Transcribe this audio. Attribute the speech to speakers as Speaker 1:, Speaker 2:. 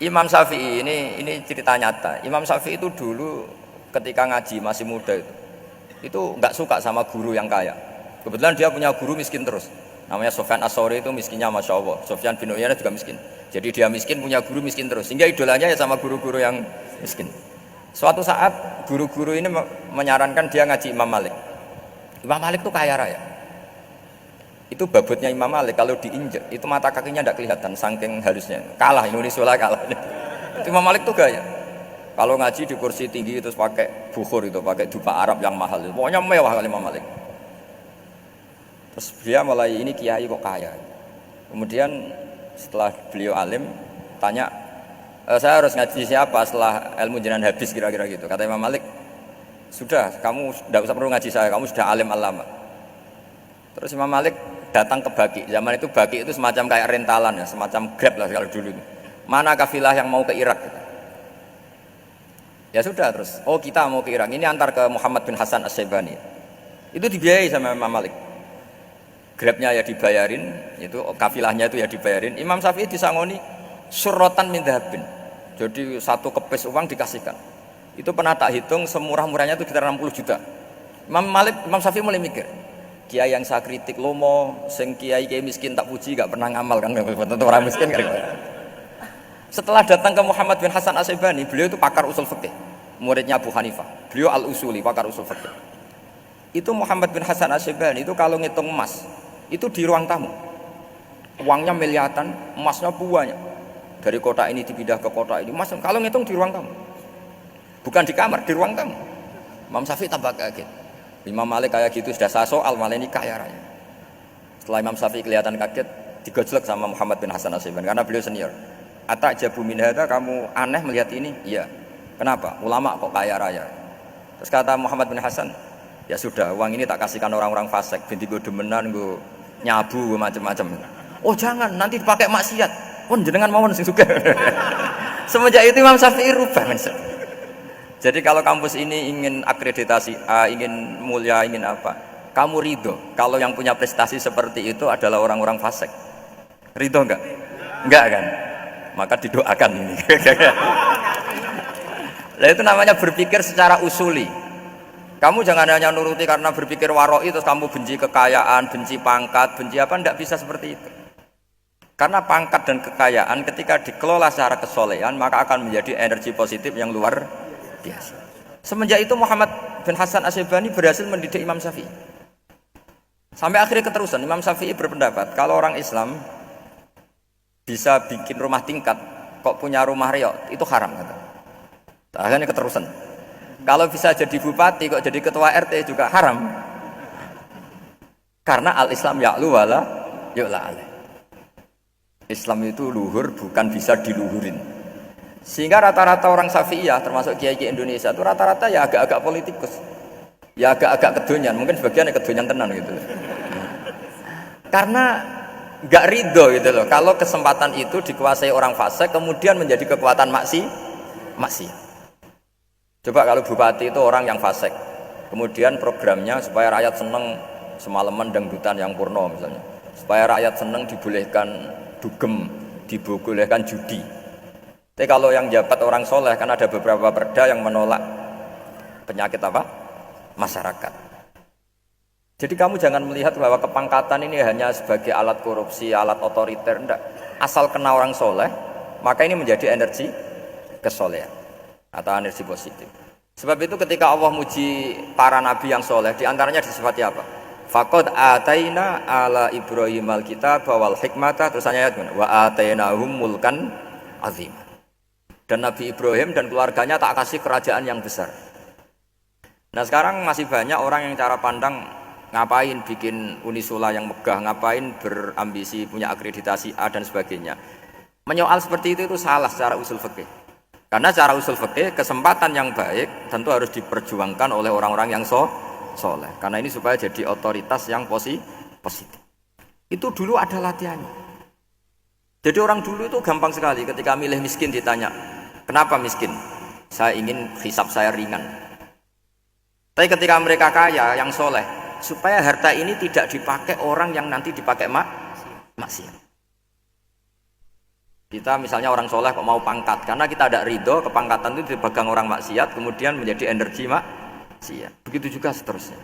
Speaker 1: Imam Syafi'i ini cerita nyata. Imam Syafi'i itu dulu ketika ngaji masih muda itu nggak suka sama guru yang kaya. Kebetulan dia punya guru miskin terus. Namanya Sufyan As-Tsauri, itu miskinnya Masya Allah. Sufyan bin Uyainah juga miskin. Jadi dia miskin, punya guru miskin terus. Sehingga idolanya ya sama guru-guru yang miskin. Suatu saat guru-guru ini menyarankan dia ngaji Imam Malik. Imam Malik itu kaya raya. Itu babutnya Imam Malik kalau diinjek itu mata kakinya tidak kelihatan saking halusnya. Kalah Indonesia lah kalah. Imam Malik tuh gaya. Kalau ngaji di kursi tinggi terus pakai bukhur itu, pakai dupa Arab yang mahal itu. Pokoknya mewah kali Imam Malik. Terus dia mulai ini kiai kok kaya. Kemudian setelah beliau alim tanya, saya harus ngaji siapa setelah ilmu jenengan habis kira-kira gitu. Kata Imam Malik, sudah kamu tidak usah perlu ngaji saya, kamu sudah alim alama. Terus Imam Malik datang ke Baki. Zaman itu Baki itu semacam kayak rentalan ya, semacam Grab lah kalau dulu itu. Mana kafilah yang mau ke Irak? Ya sudah terus. Oh kita mau ke Irak. Ini antar ke Muhammad bin Hasan As-Syaibani. Itu dibiayai sama Imam Malik. Grabnya ya dibayarin, itu kafilahnya itu ya dibayarin. Imam Syafi'i disangoni surrotan min dhahabin. Jadi satu kepes uang dikasihkan. Itu pernah tak hitung semurah-murahnya itu sekitar 60 juta. Imam Syafi'i mulai mikir. Kiai yang saya kritik lomo, sing kiai miskin tak puji, gak pernah ngamal kan, tentu orang miskin kan. Setelah datang ke Muhammad bin Hasan As-Syaibani, beliau itu pakar usul fikih, muridnya Abu Hanifah. Beliau al-usuli, pakar usul fikih. Itu Muhammad bin Hasan As-Syaibani itu kalau ngitung emas, itu di ruang tamu. Uangnya miliaran, emasnya banyak. Dari kota ini dipindah ke kota ini, emas kalau ngitung di ruang tamu. Bukan di kamar, di ruang tamu. Imam Syafi'i tambah kaget. Imam Malik kayak gitu sudah saya soal, malah ini kaya raya. Setelah Imam Syafi'i kelihatan kaget, digojlek sama Muhammad bin Hasan As-Syaibani karena beliau senior. Atajabu min hadza, kamu aneh melihat ini? Iya. Kenapa? Ulama kok kaya raya. Terus kata Muhammad bin Hasan, ya sudah, uang ini tak kasihkan orang-orang fasik, binti gue demenan, gue nyabu, gue macam-macam. Oh jangan, nanti dipakai maksiat. Oh jenengan mawon sing suka. Semenjak itu Imam Syafi'i rubah. Jadi kalau kampus ini ingin akreditasi A, ingin mulia, ingin apa, kamu ridho kalau yang punya prestasi seperti itu adalah orang-orang fasik? Ridho enggak? Enggak kan? Maka didoakan ini. Nah itu namanya berpikir secara usuli. Kamu jangan hanya nuruti karena berpikir waroi terus kamu benci kekayaan, benci pangkat, benci apa, enggak bisa seperti itu. Karena pangkat dan kekayaan ketika dikelola secara kesolehan maka akan menjadi energi positif yang luar biasa. Semenjak itu Muhammad bin Hasan As-Syaibani berhasil mendidik Imam Syafi'i. Sampai akhirnya keterusan Imam Syafi'i berpendapat kalau orang Islam bisa bikin rumah tingkat kok punya rumah reok itu haram kata. Akhirnya keterusan. Kalau bisa jadi bupati kok jadi ketua RT juga haram. Karena al-Islam ya'lu wala yu'la alaih. Islam itu luhur bukan bisa diluhurin. Sehingga rata-rata orang Syafi'iyah termasuk kiai-kiai Indonesia itu rata-rata ya agak-agak politikus, ya agak-agak kedonyan, mungkin sebagian kedonyan tenan gitu. Karena nggak ridho gitu loh, kalau kesempatan itu dikuasai orang fasik kemudian menjadi kekuatan maksiat. Coba kalau bupati itu orang yang fasik, kemudian programnya supaya rakyat seneng semalaman dangdutan yang purno misalnya, supaya rakyat seneng dibolehkan dugem, dibolehkan judi. Tapi kalau yang jabat orang soleh kan ada beberapa perda yang menolak penyakit apa? Masyarakat. Jadi kamu jangan melihat bahwa kepangkatan ini hanya sebagai alat korupsi, alat otoriter, enggak. Asal kena orang soleh, maka ini menjadi energi kesolehan atau energi positif. Sebab itu ketika Allah muji para nabi yang soleh, diantaranya disifati apa? Faqad ataina ala Ibrahim al-kitab wal hikmata, terus ayat wa atainahum mulkan azim. Dan Nabi Ibrahim dan keluarganya tak kasih kerajaan yang besar. Nah sekarang masih banyak orang yang cara pandang ngapain bikin Unisula yang megah, ngapain berambisi punya akreditasi A dan sebagainya. Menyoal seperti itu salah secara usul fikih. Karena secara usul fikih kesempatan yang baik tentu harus diperjuangkan oleh orang-orang yang soleh. Karena ini supaya jadi otoritas yang positif. Itu dulu ada latihannya. Jadi orang dulu itu gampang sekali ketika milih miskin ditanya, kenapa miskin? Saya ingin hisab saya ringan. Tapi ketika mereka kaya, yang soleh, supaya harta ini tidak dipakai orang yang nanti dipakai maksiat. Kita misalnya orang soleh kok mau pangkat, karena kita ada ridho, kepangkatan itu dipegang orang maksiat, kemudian menjadi energi maksiat. Begitu juga seterusnya.